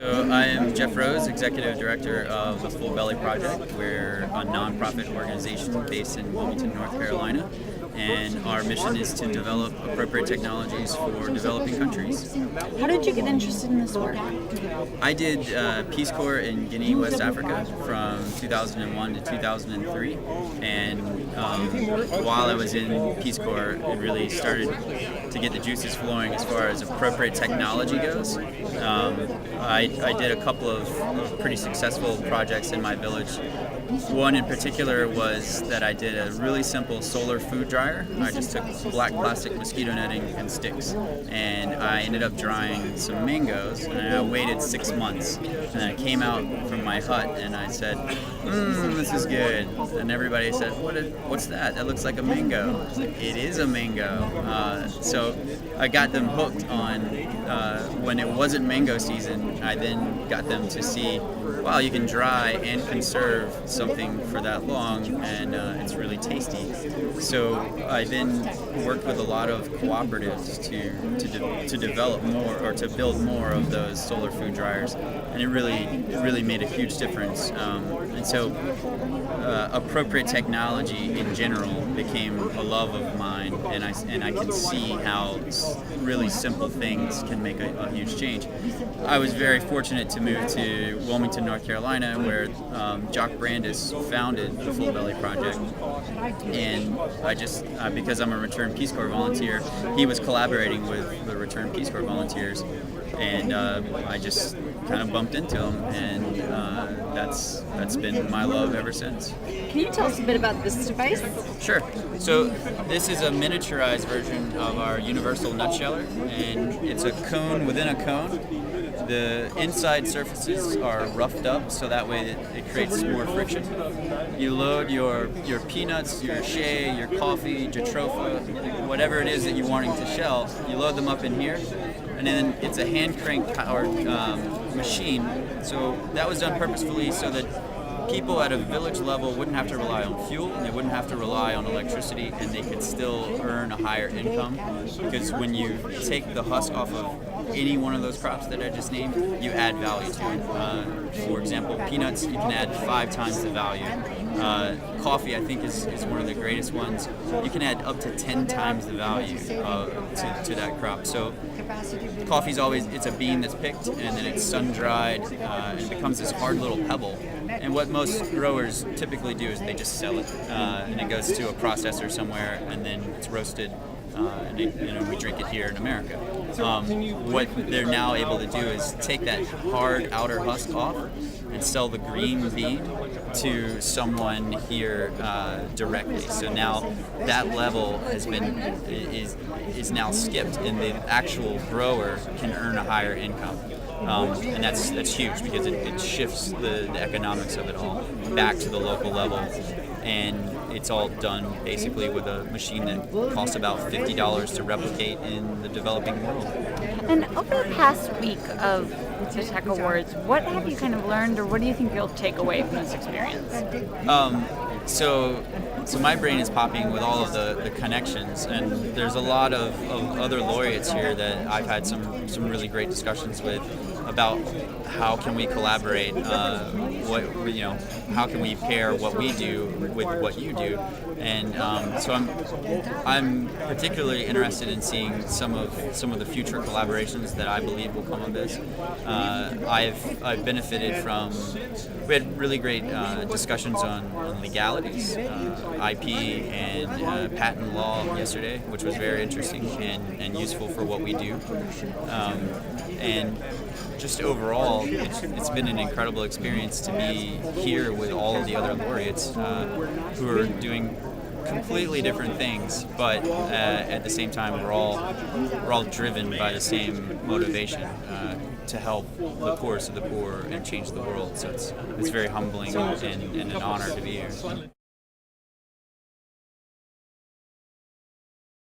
So I am Jeff Rose, Executive Director of the Full Belly Project. We're a nonprofit organization based in Wilmington, North Carolina, and our mission is to develop appropriate technologies for developing countries. How did you get interested in this work? I did Peace Corps in Guinea, West Africa from 2001 to 2003, and while I was in Peace Corps, it really started to get the juices flowing as far as appropriate technology goes. I did a couple of pretty successful projects in my village. One in particular was that I did a really simple solar food dryer. I just took black plastic mosquito netting and sticks, and I ended up drying some mangoes, and I waited 6 months. And I came out from my hut and I said, this is good. And everybody said, what's that? That looks like a mango. I was like, it is a mango. So I got them hooked on, when it wasn't mango season, I then got them to see, wow, you can dry and conserve something for that long, and it's really tasty. So I then worked with a lot of cooperatives to develop more, or to build more of those solar food dryers, and it really made a huge difference. And so appropriate technology in general became a love of mine, and I can see how really simple things can make a huge change. I was very fortunate to move to Wilmington, North Carolina, where Jock Brandis founded the Full Belly Project, and because I'm a Return Peace Corps volunteer, he was collaborating with the Return Peace Corps volunteers, and I just kind of bumped into him, and that's been my love ever since. Can you tell us a bit about this device? Sure. So this is a miniaturized version of our universal nutsheller, and it's a cone within a cone. The inside surfaces are roughed up, so that way it creates more friction. You load your peanuts, your shea, your coffee, jatropha, whatever it is that you're wanting to shell, you load them up in here, and then it's a hand crank powered machine. So that was done purposefully so that people at a village level wouldn't have to rely on fuel, and they wouldn't have to rely on electricity, and they could still earn a higher income. Because when you take the husk off of any one of those crops that I just named, you add value to it. For example, peanuts, you can add 5 times the value. Coffee, I think, is one of the greatest ones. You can add up to 10 times the value to that crop. So coffee's it's a bean that's picked, and then it's sun-dried, and it becomes this hard little pebble. And what most growers typically do is they just sell it, and it goes to a processor somewhere, and then it's roasted, and we drink it here in America. What they're now able to do is take that hard outer husk off and sell the green bean to someone here directly. So now that level is now skipped, and the actual grower can earn a higher income. And that's huge, because it shifts the economics of it all back to the local level, and it's all done basically with a machine that costs about $50 to replicate in the developing world. And over the past week of the Tech Awards, what have you kind of learned, or what do you think you'll take away from this experience? So my brain is popping with all of the connections, and there's a lot of other laureates here that I've had some really great discussions with about how can we collaborate, how can we pair what we do with what you do, and so I'm particularly interested in seeing some of the future collaborations that I believe will come of this. I've benefited from. We had really great discussions on legalities, IP, and patent law yesterday, which was very interesting and useful for what we do. And just overall, it's been an incredible experience to be here with all of the other laureates who are doing completely different things, but at the same time we're all driven by the same motivation, to help the poorest of the poor and change the world. So it's very humbling and an honor to be here.